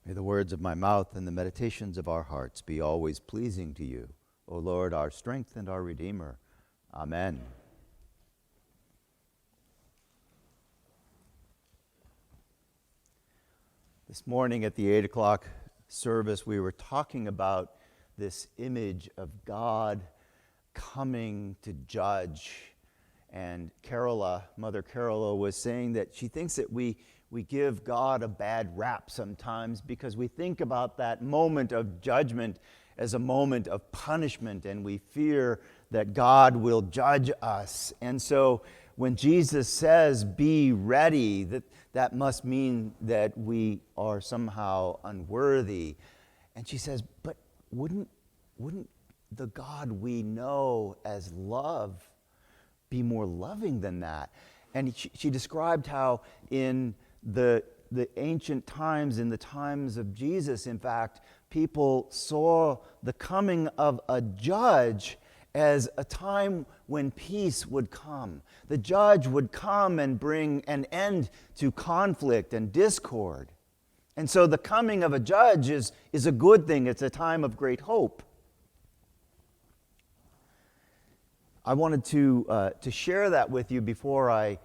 May the words of my mouth and the meditations of our hearts be always pleasing to you, O Lord, our strength and our Redeemer. Amen. This morning at the 8 o'clock service, we were talking about this image of God coming to judge. And Mother Carola was saying that she thinks that we give God a bad rap sometimes because we think about that moment of judgment as a moment of punishment, and we fear that God will judge us. And so when Jesus says, be ready, that must mean that we are somehow unworthy. And she says, but wouldn't the God we know as love be more loving than that? And she described how in the ancient times, in the times of Jesus, in fact, people saw the coming of a judge as a time when peace would come. The judge would come and bring an end to conflict and discord. And so the coming of a judge is a good thing. It's a time of great hope. I wanted to share that with you before I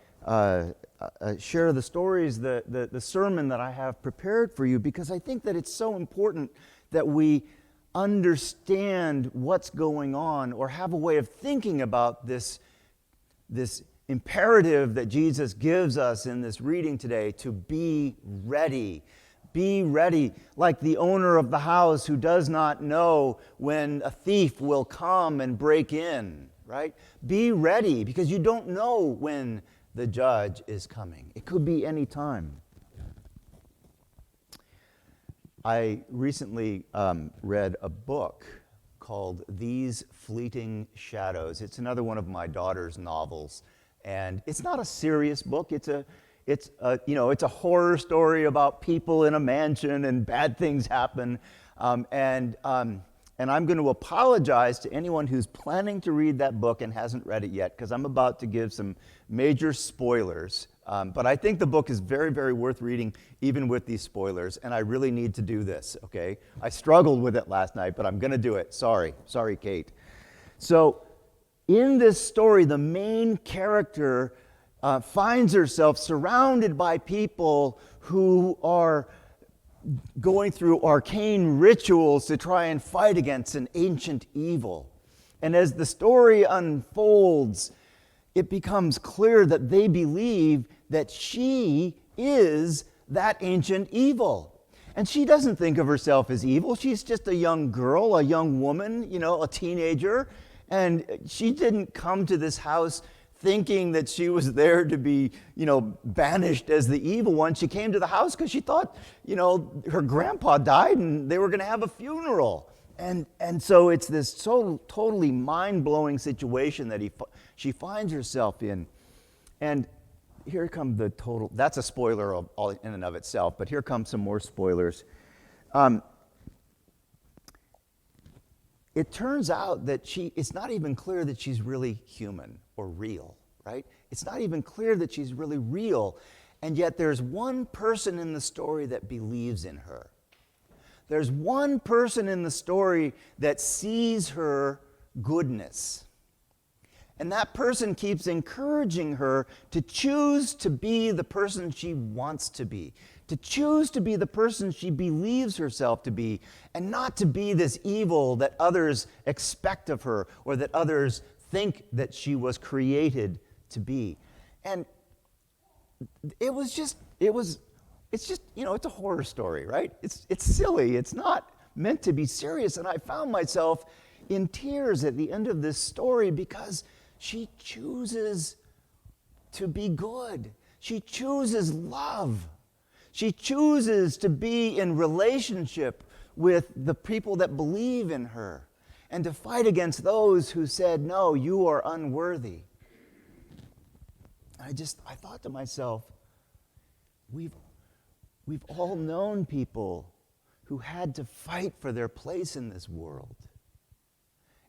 share the stories, the sermon that I have prepared for you, because I think that it's so important that we understand what's going on or have a way of thinking about this imperative that Jesus gives us in this reading today to be ready. Be ready, like the owner of the house who does not know when a thief will come and break in, right? Be ready, because you don't know when the judge is coming. It could be any time. I recently read a book called These Fleeting Shadows. It's another one of my daughter's novels, and it's not a serious book. It's a horror story about people in a mansion and bad things happen. And I'm going to apologize to anyone who's planning to read that book and hasn't read it yet, because I'm about to give some major spoilers. But I think the book is very, very worth reading, even with these spoilers, and I really need to do this, okay? I struggled with it last night, but I'm going to do it. Sorry, Kate. So in this story, the main character finds herself surrounded by people who are going through arcane rituals to try and fight against an ancient evil. And as the story unfolds, it becomes clear that they believe that she is that ancient evil. And she doesn't think of herself as evil. She's just a young girl, a young woman, a teenager. And she didn't come to this house thinking that she was there to be, banished as the evil one. She came to the house because she thought, her grandpa died and they were going to have a funeral. And so it's this totally mind-blowing situation that she finds herself in. And here come that's a spoiler all in and of itself, but here come some more spoilers. It turns out that it's not even clear that she's really human or real, right? It's not even clear that she's really real, and yet there's one person in the story that believes in her. There's one person in the story that sees her goodness. And that person keeps encouraging her to choose to be the person she wants to be, to choose to be the person she believes herself to be, and not to be this evil that others expect of her or that others think that she was created to be. And it's a horror story, right? It's silly. It's not meant to be serious. And I found myself in tears at the end of this story because she chooses to be good. She chooses love. She chooses to be in relationship with the people that believe in her and to fight against those who said, no, you are unworthy. I thought to myself, we've all known people who had to fight for their place in this world.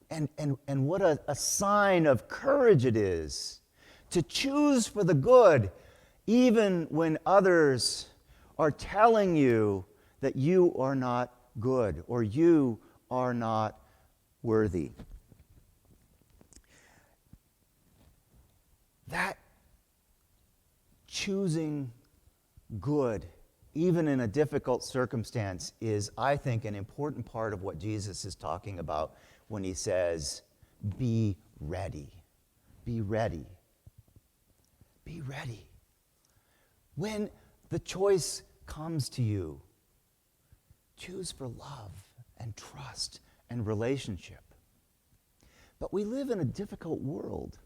And what a sign of courage it is to choose for the good, even when others are telling you that you are not good or you are not worthy. That choosing good, even in a difficult circumstance, is, I think, an important part of what Jesus is talking about when he says, be ready. Be ready. Be ready. When the choice comes to you, choose for love and trust and relationship. But we live in a difficult world.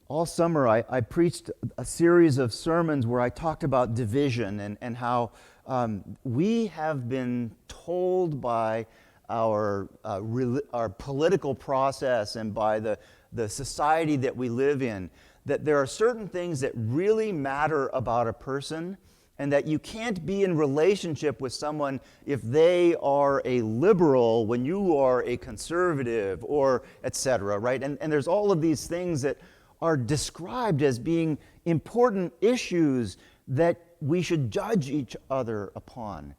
All summer, I preached a series of sermons where I talked about division and how we have been told by our political process and by the society that we live in that there are certain things that really matter about a person, and that you can't be in relationship with someone if they are a liberal when you are a conservative, or etc., right? And there's all of these things that are described as being important issues that we should judge each other upon.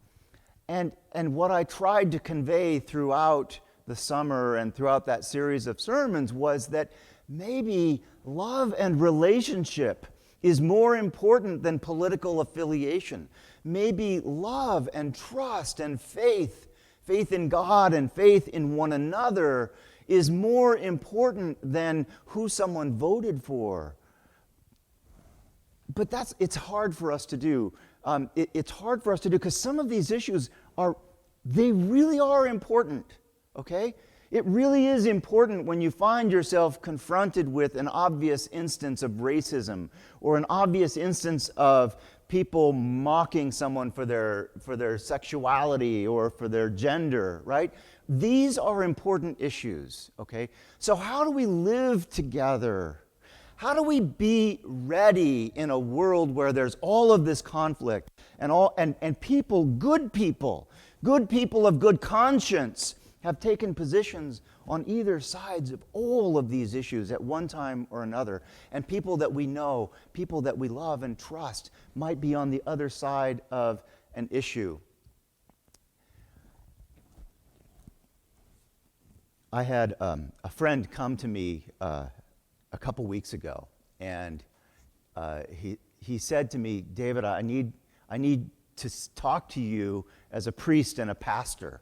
And what I tried to convey throughout the summer and throughout that series of sermons was that maybe love and relationship is more important than political affiliation. Maybe love and trust and faith in God and faith in one another is more important than who someone voted for. But it's hard for us to do. It's hard for us to do because some of these issues they really are important, okay? It really is important when you find yourself confronted with an obvious instance of racism or an obvious instance of people mocking someone for their sexuality or for their gender, right? These are important issues, okay? So how do we live together? How do we be ready in a world where there's all of this conflict and people, good people of good conscience have taken positions on either sides of all of these issues at one time or another, and people that we know, people that we love and trust might be on the other side of an issue. I had a friend come to me a couple weeks ago, and he said to me, David, I need to talk to you as a priest and a pastor.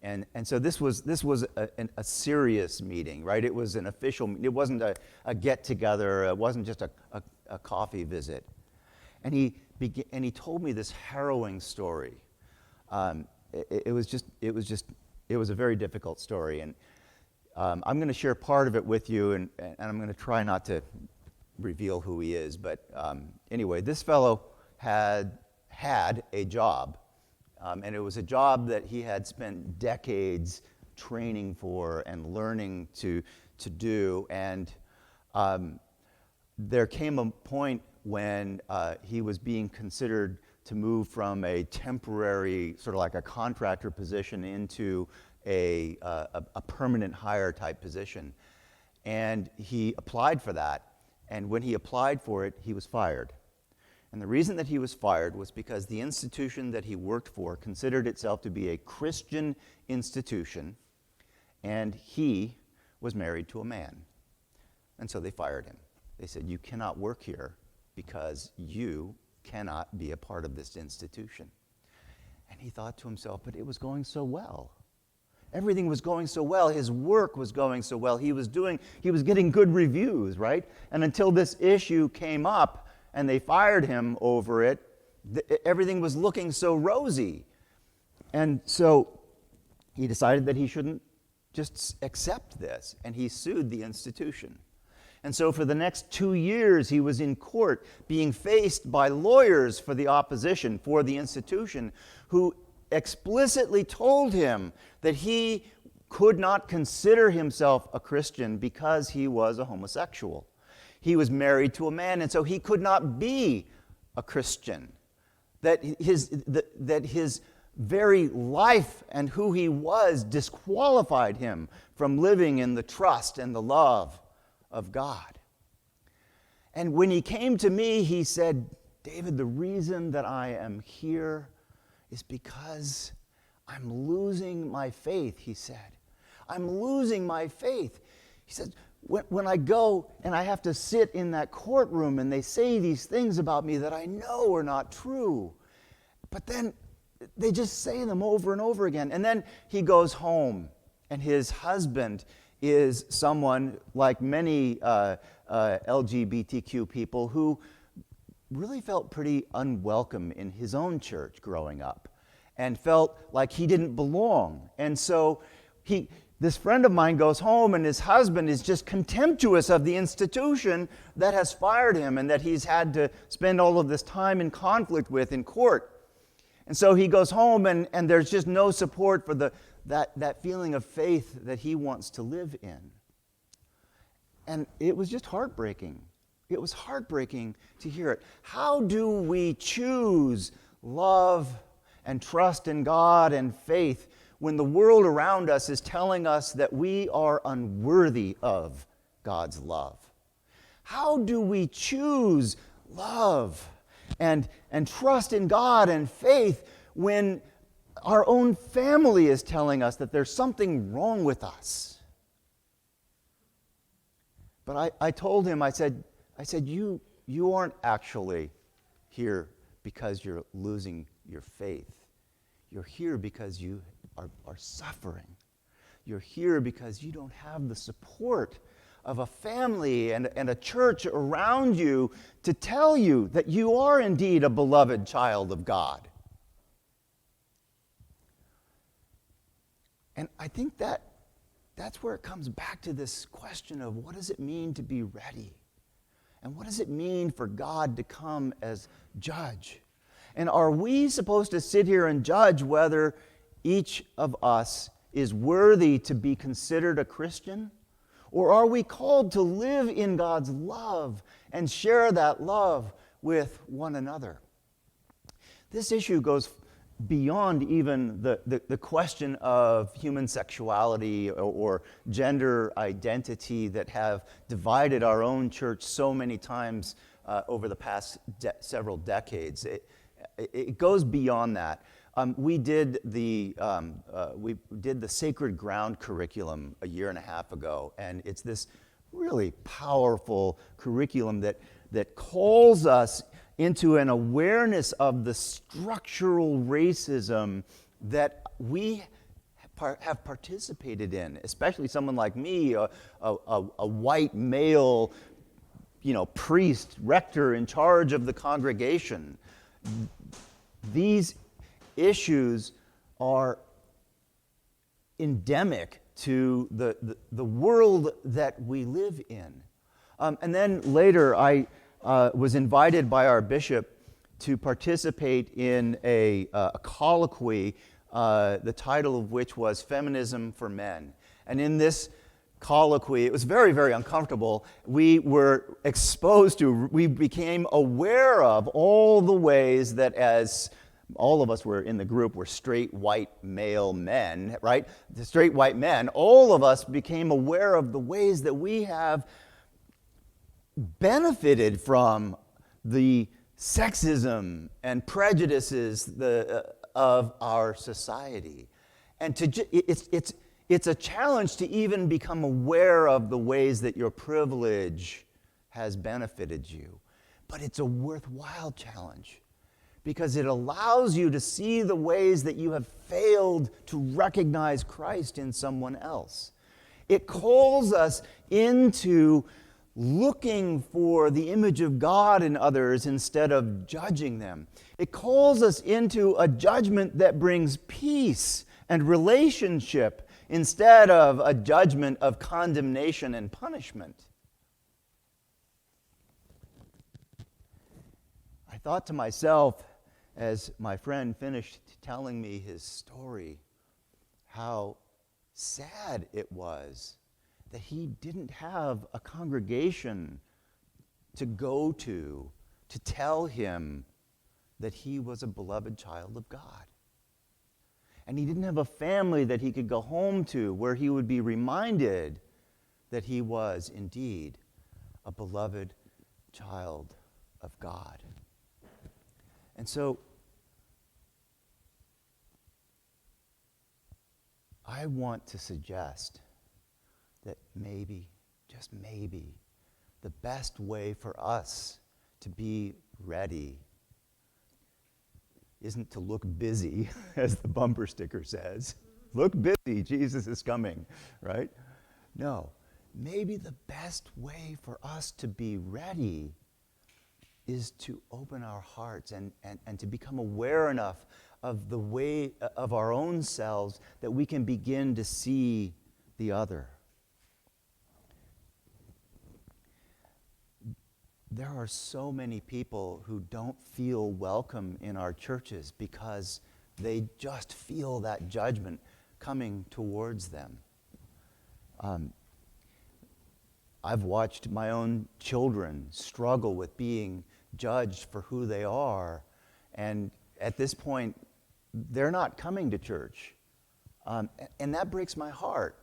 And so this was a serious meeting, right? It was an official meeting. It wasn't a get-together. It wasn't just a coffee visit. And he told me this harrowing story. It was a very difficult story, and I'm going to share part of it with you, and I'm going to try not to reveal who he is. But anyway, this fellow had a job. And it was a job that he had spent decades training for and learning to do. And there came a point when he was being considered to move from a temporary, sort of like a contractor position, into a permanent hire type position. And he applied for that. And when he applied for it, he was fired. And the reason that he was fired was because the institution that he worked for considered itself to be a Christian institution, and he was married to a man. And so they fired him. They said, you cannot work here because you cannot be a part of this institution. And he thought to himself, but it was going so well. Everything was going so well. His work was going so well. He was getting good reviews, right? And until this issue came up, and they fired him over it, everything was looking so rosy. And so he decided that he shouldn't just accept this, and he sued the institution. And so for the next 2 years, he was in court being faced by lawyers for the opposition, for the institution, who explicitly told him that he could not consider himself a Christian because he was a homosexual. He was married to a man, and so he could not be a Christian. That his very life and who he was disqualified him from living in the trust and the love of God. And when he came to me, he said, David, the reason that I am here is because I'm losing my faith, he said. I'm losing my faith. He said, when I go and I have to sit in that courtroom and they say these things about me that I know are not true, but then they just say them over and over again. And then he goes home, and his husband is someone like many LGBTQ people who really felt pretty unwelcome in his own church growing up and felt like he didn't belong. And so this friend of mine goes home, and his husband is just contemptuous of the institution that has fired him and that he's had to spend all of this time in conflict with in court. And so he goes home, and there's just no support for that feeling of faith that he wants to live in. And it was just heartbreaking. It was heartbreaking to hear it. How do we choose love and trust in God and faith when the world around us is telling us that we are unworthy of God's love? How do we choose love and trust in God and faith when our own family is telling us that there's something wrong with us? But I told him, I said, you aren't actually here because you're losing your faith. You're here because you are suffering. You're here because you don't have the support of a family and a church around you to tell you that you are indeed a beloved child of God. And I think that's where it comes back to this question of what does it mean to be ready? And what does it mean for God to come as judge? And are we supposed to sit here and judge whether each of us is worthy to be considered a Christian? Or are we called to live in God's love and share that love with one another? This issue goes beyond even the question of human sexuality or gender identity that have divided our own church so many times over the past several decades. It goes beyond that. We did the Sacred Ground curriculum a year and a half ago, and it's this really powerful curriculum that calls us into an awareness of the structural racism that we have participated in, especially someone like me, a white male, priest, rector in charge of the congregation. These issues are endemic to the world that we live in. And then later, I was invited by our bishop to participate in a colloquy, the title of which was Feminism for Men. And in this colloquy, it was very, very uncomfortable. We became aware of all the ways that, as all of us were in the group were straight white male men, right? The straight white men, all of us became aware of the ways that we have benefited from the sexism and prejudices of our society. And it's a challenge to even become aware of the ways that your privilege has benefited you. But it's a worthwhile challenge because it allows you to see the ways that you have failed to recognize Christ in someone else. It calls us into looking for the image of God in others instead of judging them. It calls us into a judgment that brings peace and relationship instead of a judgment of condemnation and punishment. I thought to myself, as my friend finished telling me his story, how sad it was that he didn't have a congregation to go to tell him that he was a beloved child of God. And he didn't have a family that he could go home to where he would be reminded that he was indeed a beloved child of God. And so I want to suggest that maybe, just maybe, the best way for us to be ready isn't to look busy, as the bumper sticker says. Look busy, Jesus is coming, right? No, maybe the best way for us to be ready is to open our hearts and to become aware enough of the way of our own selves that we can begin to see the other. There are so many people who don't feel welcome in our churches because they just feel that judgment coming towards them. I've watched my own children struggle with being judged for who they are, and at this point, they're not coming to church. And that breaks my heart.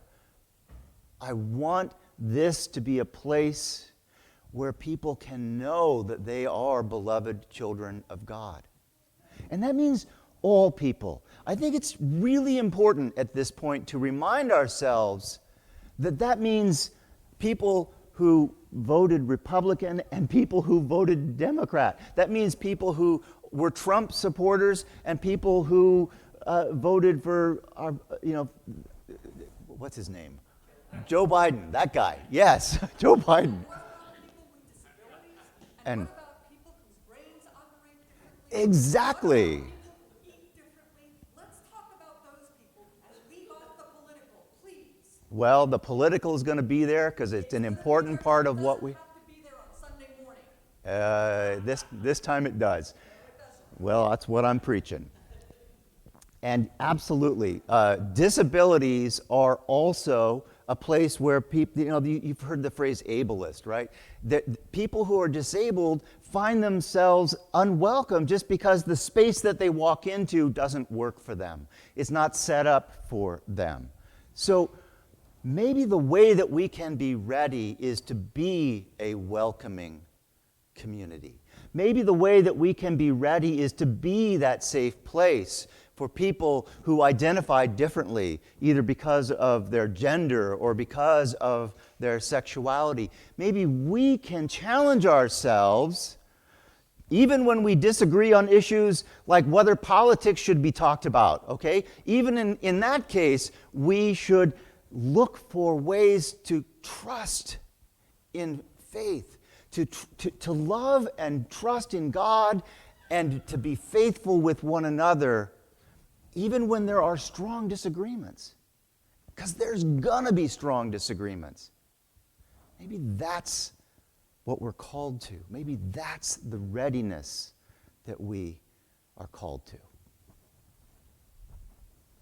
I want this to be a place where people can know that they are beloved children of God. And that means all people. I think it's really important at this point to remind ourselves that that means people who voted Republican and people who voted Democrat. That means people who were Trump supporters and people who voted for, what's his name? Joe Biden, that guy. Yes, Joe Biden. And what about people whose brains operate differently? exactly. What about people who eat differently? Let's talk about those people and leave off the political, please. Well, the political is going to be there because it's an important part of what we. It doesn't have to be there on Sunday morning. This time it does. Well, that's what I'm preaching. And absolutely, disabilities are also a place where people, you've heard the phrase ableist, right? That people who are disabled find themselves unwelcome just because the space that they walk into doesn't work for them. It's not set up for them. So maybe the way that we can be ready is to be a welcoming community. Maybe the way that we can be ready is to be that safe place for people who identify differently, either because of their gender or because of their sexuality. Maybe we can challenge ourselves, even when we disagree on issues like whether politics should be talked about, okay? Even in that case, we should look for ways to trust in faith, to love and trust in God, and to be faithful with one another, even when there are strong disagreements. Because there's gonna be strong disagreements. Maybe that's what we're called to. Maybe that's the readiness that we are called to.